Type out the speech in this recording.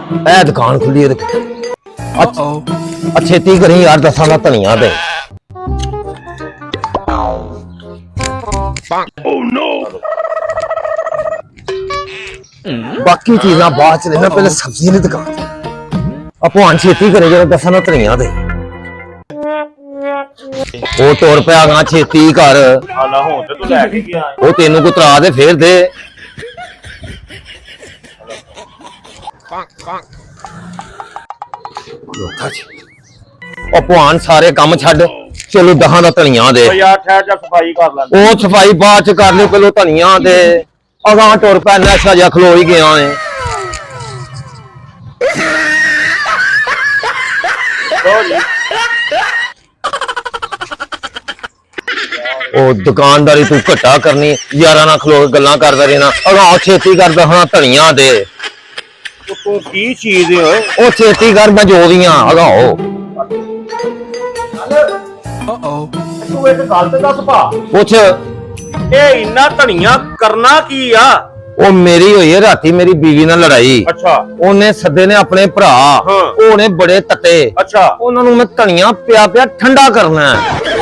ए दुकान खुली है छेती करी यार दसा दा धनिया दे बाकी चीजा बाद च लेना पहले सब्जी की दुकान भगवान छेती करे जो दसा दा धनिया दे वो तुर पिया गा छेती कर वो तेनू को तरा दे फिर दे भगवान सारे काम छड़ चलो दहां दा धनिया दे वो सफाई बाद च कर लियो पहलो धनिया दे अगा तुर पै नैसा जा खलो ही गया है ओ दुकानदारी तू घटा करनी यारा ना खलो गल्लां करदा रहना अगा छेती कर दहां धनिया दे तू की चीज है ओ छेती कर मैं जो भी हां अगाओ तू एक गल ते दस पा कुछ ए इन्ना धनिया करना की आ ओ मेरी होई है राती मेरी बीवी नाल लड़ाई अच्छा ओने सदे ने अपने भरा ओने बड़े तते अच्छा ओनां नूं मैं धनिया पिया पिया ठंडा करना है